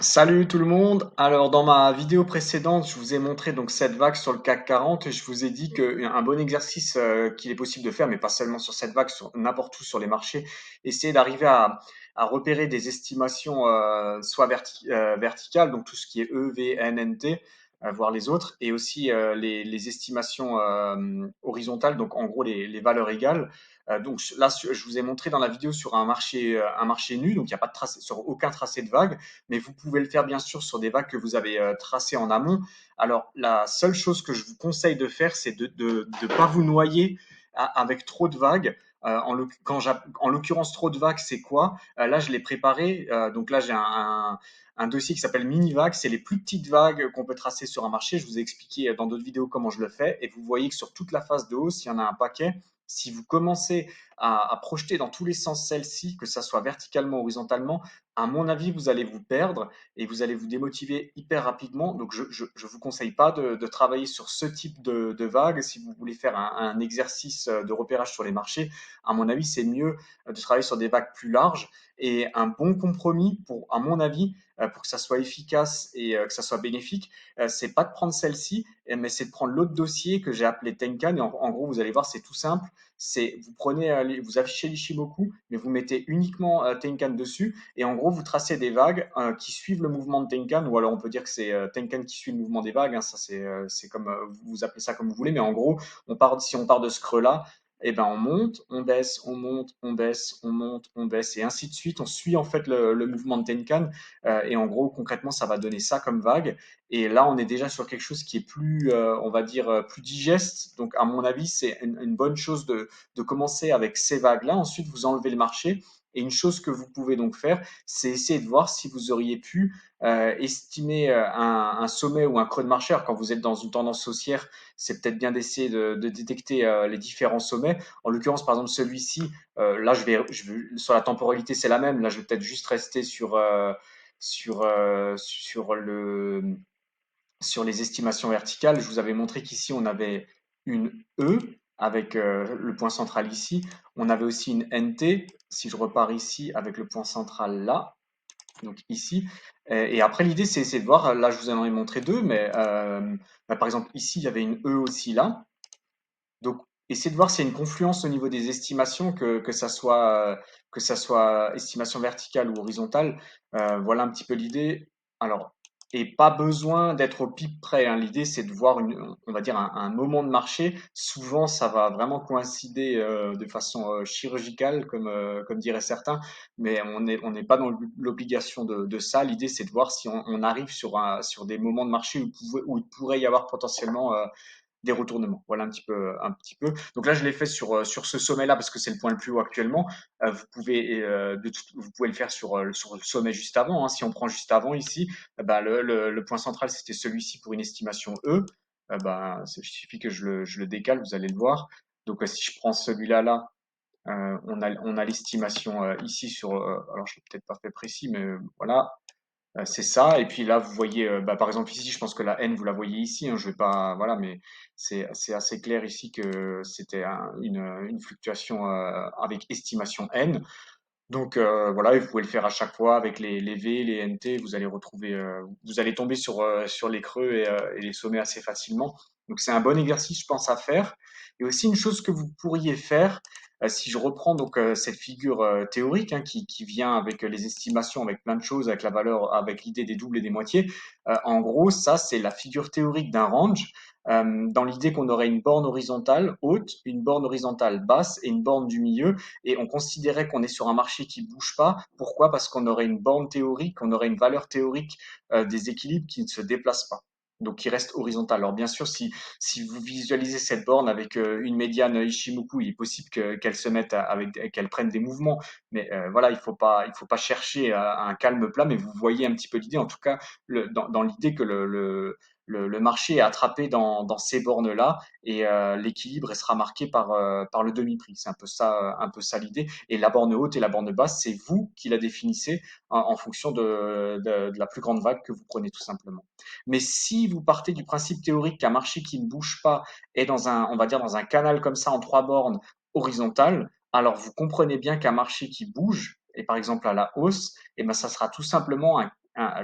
Salut tout le monde. Alors dans ma vidéo précédente, je vous ai montré donc cette vague sur le CAC 40 et je vous ai dit qu'un bon exercice qu'il est possible de faire, mais pas seulement sur cette vague, sur n'importe où sur les marchés, essayer d'arriver à repérer des estimations soit verticales, donc tout ce qui est E, V, N, N, T, voire les autres, et aussi les estimations horizontales, donc en gros les valeurs égales. Donc là, je vous ai montré dans la vidéo sur un marché nu, donc il n'y a pas de tracé, sur aucun tracé de vague, mais vous pouvez le faire bien sûr sur des vagues que vous avez tracées en amont. Alors, la seule chose que je vous conseille de faire, c'est de ne pas vous noyer avec trop de vagues. En l'occurrence, trop de vagues, c'est quoi? Là, je l'ai préparé. Donc là, j'ai un dossier qui s'appelle mini vagues. C'est les plus petites vagues qu'on peut tracer sur un marché. Je vous ai expliqué dans d'autres vidéos comment je le fais. Et vous voyez que sur toute la phase de hausse, il y en a un paquet. Si vous commencez à projeter dans tous les sens celle-ci, que ça soit verticalement, horizontalement, à mon avis, vous allez vous perdre et vous allez vous démotiver hyper rapidement. Donc, je vous conseille pas de travailler sur ce type de vague. Si vous voulez faire un exercice de repérage sur les marchés, à mon avis, c'est mieux de travailler sur des vagues plus larges. Et un bon compromis, à mon avis, pour que ça soit efficace et que ça soit bénéfique, c'est pas de prendre celle-ci, mais c'est de prendre l'autre dossier que j'ai appelé Tenkan. Et en gros, vous allez voir, c'est tout simple. C'est vous prenez, vous affichez l'Ishimoku, mais vous mettez uniquement Tenkan dessus et en gros, vous tracez des vagues qui suivent le mouvement de Tenkan, ou alors on peut dire que c'est Tenkan qui suit le mouvement des vagues. Hein, ça, c'est comme vous appelez ça comme vous voulez, mais en gros, si on part de ce creux-là, eh ben on monte, on baisse, on monte, on baisse, on monte, on baisse, et ainsi de suite. On suit en fait le mouvement de Tenkan, et en gros, concrètement, ça va donner ça comme vague. Et là, on est déjà sur quelque chose qui est plus, on va dire, plus digeste. Donc, à mon avis, c'est une bonne chose de commencer avec ces vagues-là. Ensuite, vous enlevez le marché. Et une chose que vous pouvez donc faire, c'est essayer de voir si vous auriez pu estimer un sommet ou un creux de marché. Alors, quand vous êtes dans une tendance haussière, c'est peut-être bien d'essayer de détecter les différents sommets. En l'occurrence, par exemple, celui-ci, là, sur la temporalité, c'est la même. Là, je vais peut-être juste rester sur sur les estimations verticales. Je vous avais montré qu'ici, on avait une E avec le point central ici. On avait aussi une NT, si je repars ici, avec le point central là, donc ici. Et après, l'idée, c'est de voir, là, je vous en ai montré deux, mais par exemple, ici, il y avait une E aussi là. Donc, essayez de voir s'il y a une confluence au niveau des estimations, que ça soit estimation verticale ou horizontale. Voilà un petit peu l'idée. Alors, et pas besoin d'être au pic près. Hein. L'idée, c'est de voir on va dire un moment de marché. Souvent, ça va vraiment coïncider de façon chirurgicale, comme diraient certains. Mais on n'est pas dans l'obligation de ça. L'idée, c'est de voir si on arrive sur des moments de marché où il pourrait y avoir potentiellement des retournements. Voilà un petit peu. Donc là, je l'ai fait sur ce sommet-là parce que c'est le point le plus haut actuellement. Vous pouvez le faire sur le sommet juste avant. Hein. Si on prend juste avant ici, bah, le point central, c'était celui-ci pour une estimation E. Bah, il suffit que je le décale, vous allez le voir. Donc si je prends celui-là, là, on a l'estimation ici alors je l'ai peut-être pas fait précis, mais voilà, c'est ça. Et puis là, vous voyez, bah, par exemple ici, je pense que la N, vous la voyez ici. Hein, je vais pas, voilà, mais c'est assez clair ici que c'était une fluctuation avec estimation N. Donc voilà, et vous pouvez le faire à chaque fois avec les V, les NT. Vous allez retrouver, vous allez tomber sur les creux et les sommets assez facilement. Donc c'est un bon exercice, je pense, à faire. Et aussi une chose que vous pourriez faire, si je reprends donc cette figure théorique hein, qui vient avec les estimations, avec plein de choses, avec la valeur, avec l'idée des doubles et des moitiés. En gros, ça c'est la figure théorique d'un range. Dans l'idée qu'on aurait une borne horizontale haute, une borne horizontale basse et une borne du milieu, et on considérait qu'on est sur un marché qui bouge pas. Pourquoi? Parce qu'on aurait une borne théorique, on aurait une valeur théorique des équilibres qui ne se déplacent pas. Donc qui reste horizontale. Alors bien sûr, si vous visualisez cette borne avec une médiane Ishimoku, il est possible qu'elle se mette qu'elle prenne des mouvements. Mais voilà, il faut pas chercher à un calme plat. Mais vous voyez un petit peu l'idée. En tout cas, dans l'idée que le marché est attrapé dans ces bornes-là et l'équilibre sera marqué par le demi-prix. C'est un peu ça l'idée. Et la borne haute et la borne basse, c'est vous qui la définissez en fonction de la plus grande vague que vous prenez tout simplement. Mais si vous partez du principe théorique qu'un marché qui ne bouge pas est on va dire dans un canal comme ça en trois bornes horizontales, alors vous comprenez bien qu'un marché qui bouge, et par exemple à la hausse, et ben ça sera tout simplement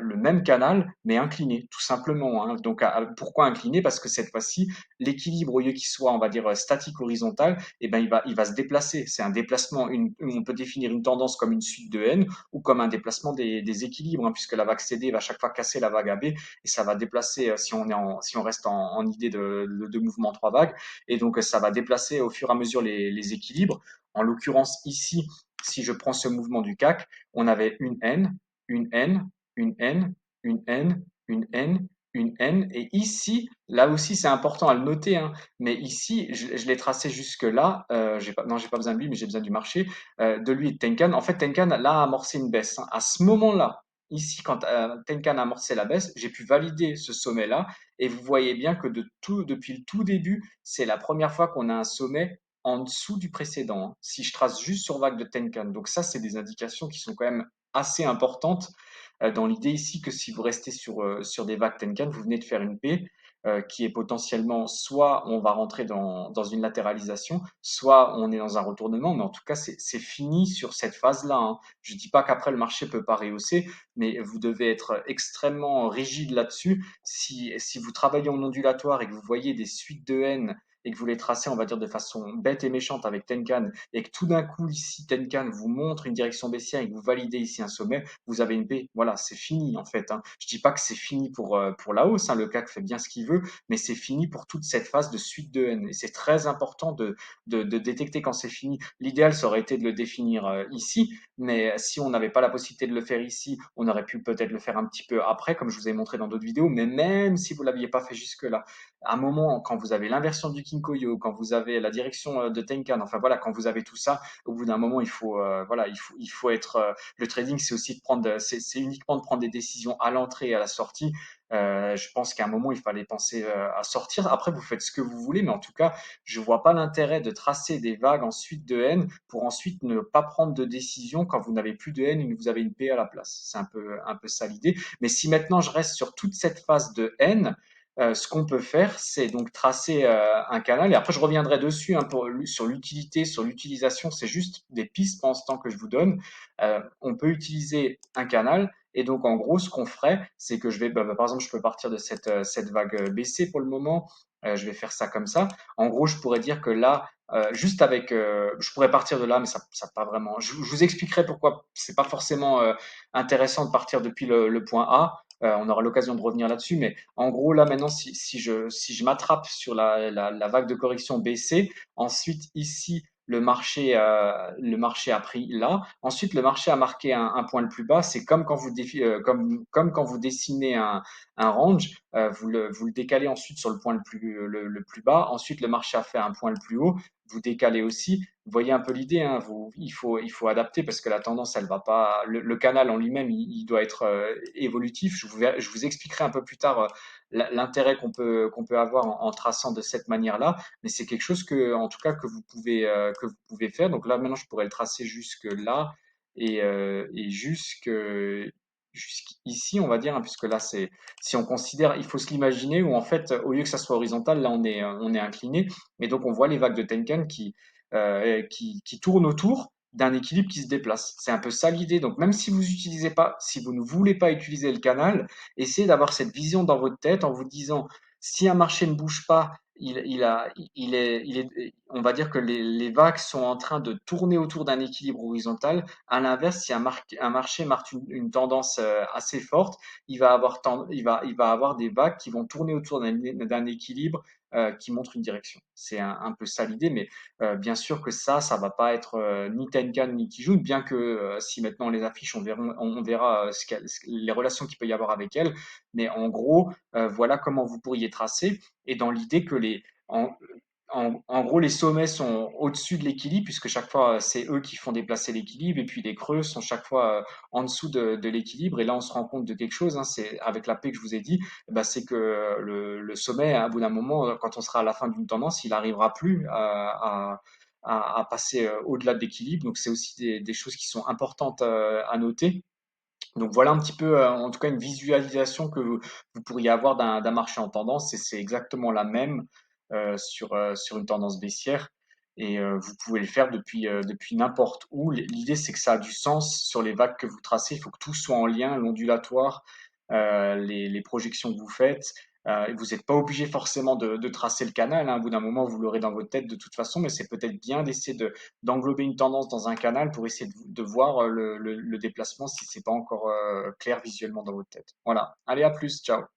le même canal, mais incliné, tout simplement, hein. Donc, pourquoi incliné? Parce que cette fois-ci, l'équilibre, au lieu qu'il soit, on va dire, statique horizontal, eh ben, il va se déplacer. C'est un déplacement, on peut définir une tendance comme une suite de n ou comme un déplacement des équilibres, hein, puisque la vague CD va chaque fois casser la vague AB et ça va déplacer, si on reste en idée de mouvement trois vagues, et donc ça va déplacer au fur et à mesure les équilibres. En l'occurrence, ici, si je prends ce mouvement du CAC, on avait une N, une N, une N, une N, une N, une N. Et ici, là aussi, c'est important à le noter, hein, mais ici, je l'ai tracé jusque-là. Non, j'ai pas besoin de lui, mais j'ai besoin du marché, de lui et de Tenkan. En fait, Tenkan, là, a amorcé une baisse, hein. À ce moment-là, ici, quand Tenkan a amorcé la baisse, j'ai pu valider ce sommet-là. Et vous voyez bien que depuis le tout début, c'est la première fois qu'on a un sommet en dessous du précédent, hein, si je trace juste sur vague de Tenkan. Donc ça, c'est des indications qui sont quand même assez importantes, dans l'idée ici que si vous restez sur des vagues Tenkan, vous venez de faire une P, qui est potentiellement, soit on va rentrer dans une latéralisation, soit on est dans un retournement, mais en tout cas, c'est fini sur cette phase-là, hein. Je dis pas qu'après le marché peut pas rehausser, mais vous devez être extrêmement rigide là-dessus. Si vous travaillez en ondulatoire et que vous voyez des suites de N et que vous les tracez, on va dire, de façon bête et méchante avec Tenkan, et que tout d'un coup, ici, Tenkan vous montre une direction baissière et que vous validez ici un sommet, vous avez une paix. Voilà, c'est fini, en fait, hein. Je dis pas que c'est fini pour la hausse, hein. Le CAC fait bien ce qu'il veut, mais c'est fini pour toute cette phase de suite de N. Et c'est très important de détecter quand c'est fini. L'idéal, ça aurait été de le définir ici, mais si on n'avait pas la possibilité de le faire ici, on aurait pu peut-être le faire un petit peu après, comme je vous ai montré dans d'autres vidéos, mais même si vous l'aviez pas fait jusque-là, à un moment, quand vous avez l'inversion du Kinkoyo, quand vous avez la direction de Tenkan, enfin voilà, quand vous avez tout ça, au bout d'un moment, voilà, il faut être. Le trading, c'est aussi de prendre, c'est uniquement de prendre des décisions à l'entrée et à la sortie. Je pense qu'à un moment, il fallait penser à sortir. Après, vous faites ce que vous voulez, mais en tout cas, je vois pas l'intérêt de tracer des vagues en suite de N pour ensuite ne pas prendre de décision quand vous n'avez plus de N et que vous avez une P à la place. C'est un peu ça l'idée. Mais si maintenant je reste sur toute cette phase de N, ce qu'on peut faire, c'est donc tracer un canal. Et après, je reviendrai dessus, hein, sur l'utilité, sur l'utilisation. C'est juste des pistes pendant ce temps que je vous donne. On peut utiliser un canal. Et donc, en gros, ce qu'on ferait, c'est que par exemple, je peux partir de cette vague baissée pour le moment. Je vais faire ça comme ça. En gros, je pourrais dire que là, juste avec, je pourrais partir de là, mais ça pas vraiment. Je vous expliquerai pourquoi c'est pas forcément intéressant de partir depuis le point A. On aura l'occasion de revenir là-dessus, mais en gros, là maintenant, si je m'attrape sur la vague de correction baissée, ensuite ici, le marché a pris là. Ensuite, le marché a marqué un point le plus bas. C'est comme quand comme quand vous dessinez un range, vous le décalez ensuite sur le point le plus bas. Ensuite, le marché a fait un point le plus haut. Vous décalez aussi. Vous voyez un peu l'idée, hein, il faut adapter parce que la tendance, elle va pas. Le canal en lui-même, il doit être évolutif. Je vous expliquerai un peu plus tard l'intérêt qu'on peut avoir en traçant de cette manière-là, mais c'est quelque chose en tout cas, que vous pouvez faire. Donc là, maintenant, je pourrais le tracer jusque là et jusqu'ici, on va dire, hein, puisque là, si on considère, il faut se l'imaginer où en fait, au lieu que ça soit horizontal, là, on est incliné, et donc on voit les vagues de Tenkan qui tournent autour d'un équilibre qui se déplace. C'est un peu ça l'idée. Donc même si vous ne voulez pas utiliser le canal, essayez d'avoir cette vision dans votre tête en vous disant, si un marché ne bouge pas, on va dire que les vagues sont en train de tourner autour d'un équilibre horizontal. À l'inverse, si un marché marque une tendance assez forte, il va avoir des vagues qui vont tourner autour d'un équilibre qui montre une direction. C'est un peu ça l'idée, mais bien sûr que ça va pas être ni Tenkan ni Kijun, bien que si maintenant on les affiche, on verra les relations qu'il peut y avoir avec elles. Mais en gros, voilà comment vous pourriez tracer. Et dans l'idée que en gros, les sommets sont au-dessus de l'équilibre, puisque chaque fois, c'est eux qui font déplacer l'équilibre, et puis les creux sont chaque fois en dessous de l'équilibre. Et là, on se rend compte de quelque chose, hein, c'est avec la paix que je vous ai dit, bah, c'est que le sommet, à bout d'un moment, quand on sera à la fin d'une tendance, il n'arrivera plus à passer au-delà de l'équilibre. Donc, c'est aussi des choses qui sont importantes à noter. Donc voilà un petit peu, en tout cas, une visualisation que vous pourriez avoir d'un marché en tendance, et c'est exactement la même sur une tendance baissière. et vous pouvez le faire depuis n'importe où. L'idée, c'est que ça a du sens sur les vagues que vous tracez. Il faut que tout soit en lien, l'ondulatoire, les projections que vous faites. Et vous n'êtes pas obligé forcément de tracer le canal, hein. Au bout d'un moment, vous l'aurez dans votre tête de toute façon, mais c'est peut-être bien d'essayer d'englober une tendance dans un canal pour essayer de voir le déplacement si c'est pas encore clair visuellement dans votre tête. Voilà. Allez, à plus. Ciao.